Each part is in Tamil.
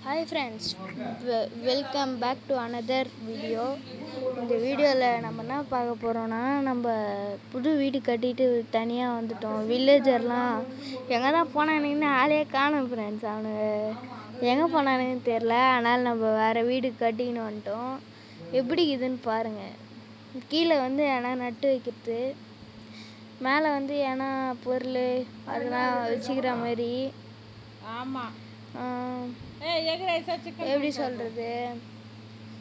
Hi friends, welcome back to another video. இந்த வீடியோவில் நம்ம என்ன பார்க்க போகிறோன்னா, நம்ம புது வீடு கட்டிட்டு தனியாக வந்துட்டோம். வில்லேஜர்லாம் எங்கே தான் போனானுங்கன்னு ஆளே காணும் ஃப்ரெண்ட்ஸ். அவனுங்க எங்கே போனானுங்கன்னு தெரில. அதனால் நம்ம வேறு வீடு கட்டின்னு வந்துட்டோம். எப்படி இதுன்னு பாருங்கள். கீழே வந்து ஏன்னா நட்டு வைக்கிறது, மேலே வந்து ஏன்னா பொருள் அதெல்லாம் வச்சுக்கிற மாதிரி. ஆமாம், எப்படி சொல்கிறது,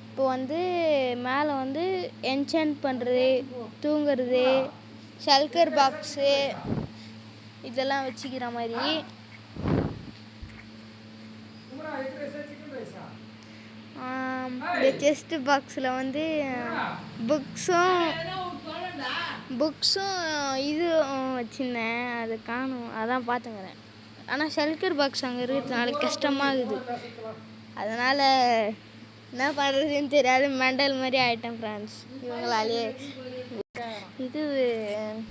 இப்போ வந்து மேலே வந்து என்சாண்ட் பண்ணுறது, தூங்குறது, ஷல்கர் பாக்ஸு இதெல்லாம் வச்சுக்கிற மாதிரி. இந்த செஸ்ட் பாக்ஸில் வந்து புக்ஸும் இது வச்சுருந்தேன், அது காணும், அதான் பார்த்துக்கிறேன். ஆனால் ஷல்கர் பாக்ஸ் அங்கே இருக்கிறதுனால கஷ்டமாக இருக்குது. அதனால் என்ன பண்ணுறதுன்னு தெரியாது, மெண்டல் மாதிரி ஆகிட்டேன் ஃப்ரெண்ட்ஸ் இவங்களாலே. இது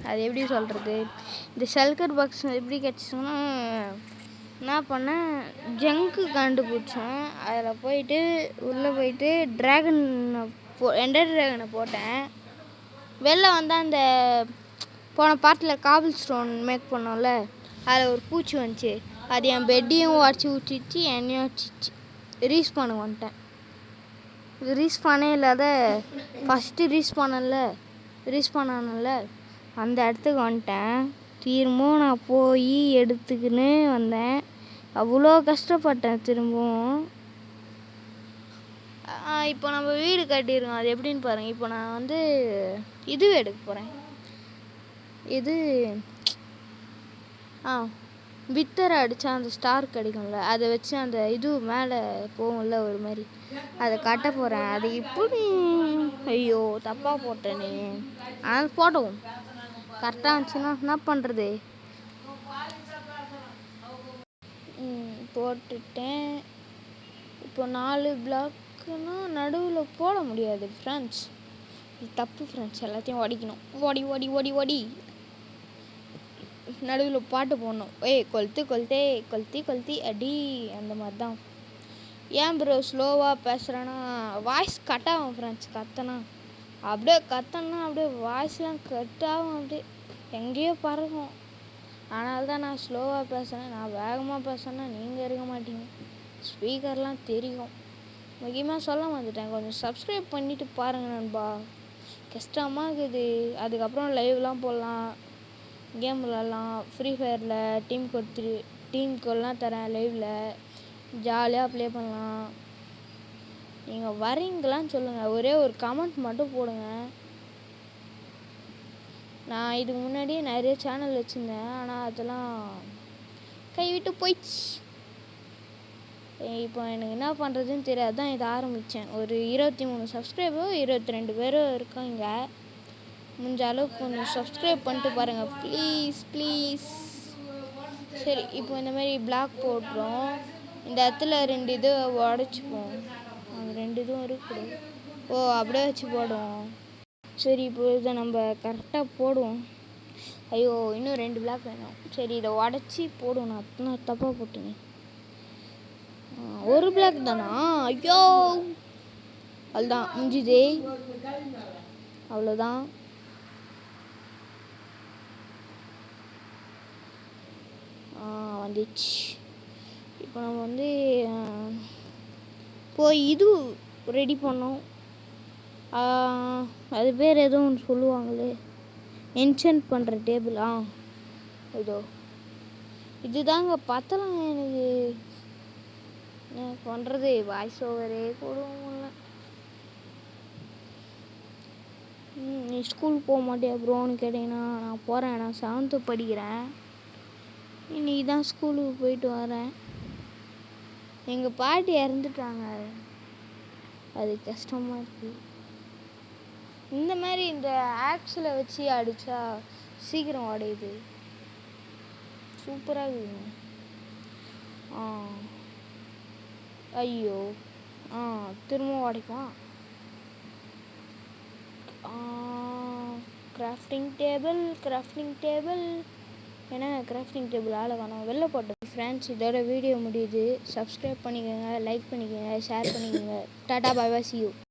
அது எப்படி சொல்கிறது, இந்த ஷல்கர் பாக்ஸ் எப்படி கிடச்சிச்சுன்னா, என்ன பண்ணேன், ஜங்கு கண்டுபிடிச்சேன். அதில் போயிட்டு உள்ளே போயிட்டு எண்டர் ட்ராகனை போட்டேன். வெளில வந்தால் அந்த போன பாட்டில் காபிள் ஸ்டோன் மேக் பண்ணோம்ல, அதில் ஒரு பூச்சி வந்துச்சு. அது என் பெட்டையும் உடச்சி ஊற்றிச்சு, என்னையும் வச்சிச்சு. ரீஸ்பான் வந்துட்டேன். ரீஸ்பானே இல்லாத ஃபஸ்ட்டு ரீஸ்பான் ஆனல அந்த இடத்துக்கு வந்துட்டேன். திரும்பவும் நான் போய் எடுத்துக்கின்னு வந்தேன். அவ்வளோ கஷ்டப்பட்டேன். திரும்பவும் இப்போ நம்ம வீடு கட்டியிருக்கோம். அது எப்படின்னு பாருங்கள். இப்போ நான் வந்து இது எடுக்க போகிறேன். இது வித்தரை அடித்தா அந்த ஸ்டார் கிடைக்கும்ல, அதை வச்சு அந்த இது மேலே போகும்ல ஒரு மாதிரி, அதை கட்ட போகிறேன். அது இப்படி ஐயோ தப்பாக போட்டேனே. ஆனால் போட்டவும் கரெக்டாக இருந்துச்சுன்னா என்ன பண்ணுறது. போட்டுட்டேன். இப்போ 4 பிளாக்குன்னா நடுவில் போட முடியாது ஃப்ரெண்ட்ஸ். இது தப்பு ஃப்ரெண்ட்ஸ். எல்லாத்தையும் உடைக்கணும். ஓடி நடுவில் பாட்டு போடணும். கொளுத்தி அடி, அந்த மாதிரி தான். ஏன் ப்ரோ ஸ்லோவாக பேசுகிறேன்னா, வாய்ஸ் கட் ஆகும் ஃப்ரெண்ட்ஸ். அப்படியே வாய்ஸ்லாம் கட் ஆகும், அப்படியே எங்கேயோ பறக்கும். அதனால தான் நான் ஸ்லோவாக பேசுகிறேன். நான் வேகமாக பேசுகிறேன்னா நீங்கள் இருக்க மாட்டீங்க. ஸ்பீக்கர்லாம் தெரியும். முக்கியமாக சொல்ல வந்துட்டேன், கொஞ்சம் சப்ஸ்கிரைப் பண்ணிவிட்டு பாருங்கள் நண்பா. கஷ்டமாக இருக்குது. அதுக்கப்புறம் லைவ்லாம் போடலாம், கேம் விளாட்லாம். ஃப்ரீ ஃபயரில் டீம் கோட்லாம் தரேன் லைவில், ஜாலியாக ப்ளே பண்ணலாம். நீங்கள் வரீங்களான்னு சொல்லுங்கள், ஒரே ஒரு கமெண்ட் மட்டும் போடுங்க. நான் இதுக்கு முன்னாடியே நிறைய சேனல் வச்சுருந்தேன், ஆனால் அதெல்லாம் கைவிட்டு போயிடுச்சு. இப்போ எனக்கு என்ன பண்ணுறதுன்னு தெரியாது, தான் இதை ஆரம்பித்தேன். ஒரு 23 சப்ஸ்கிரைபர் 22 பேரும் இருக்காங்க. முடிஞ்ச அளவுக்கு கொஞ்சம் சப்ஸ்கிரைப் பண்ணிட்டு பாருங்கள் ப்ளீஸ். சரி, இப்போ இந்த மாதிரி பிளாக் போடுறோம். இந்த இடத்துல 2 இது உடச்சிப்போம். அந்த 2 இதுவும் இருக்குது. அப்படியே வச்சு போடுவோம். சரி, இப்போ இதை நம்ம கரெக்டாக போடுவோம். ஐயோ, இன்னும் 2 பிளாக் வேணும். சரி, இதை உடச்சி போடுவோம். நான் தப்பாக போட்டுங்க. 1 பிளாக் தானா? ஐயோ, அதுதான் முடிஞ்சுதே. அவ்வளோதான். வந்துச்சு. இப்போ நம்ம வந்து போய் இது ரெடி பண்ணோம். அது பேர் ஏதோ ஒன்று சொல்லுவாங்களே, என்சாண்ட் பண்ணுற டேபிள். இதோ இதுதாங்க பத்தலாம் எனக்கு. என்ன பண்ணுறது, வாய்ஸ் ஓவரே கொடுவோம்ல. நீ ஸ்கூல் போக மாட்டியா ப்ரோன்னு கேட்டிங்கன்னா, நான் போகிறேன். நான் 7th படிக்கிறேன். இன்றைக்கி தான் ஸ்கூலுக்கு போயிட்டு வரேன். எங்கள் பாட்டி இறந்துட்டாங்க, அது கஷ்டமாக இருக்குது. இந்த மாதிரி இந்த ஆக்ஸில் வச்சு அடித்தா சீக்கிரம் உடையுது. சூப்பராக இருக்குது. ஐயோ, திரும்ப உடைக்கும். கிராஃப்டிங் டேபிள் ஏன்னா கிராஃப்டிங் டேபிள் ஆளை வேணும். வெளில போட்டது ஃப்ரெண்ட்ஸ், இதோட வீடியோ முடியுது. சப்ஸ்கிரைப் பண்ணிக்கோங்க, லைக் பண்ணிக்கோங்க, ஷேர் பண்ணிக்கோங்க. டாடா, பை பை, see you.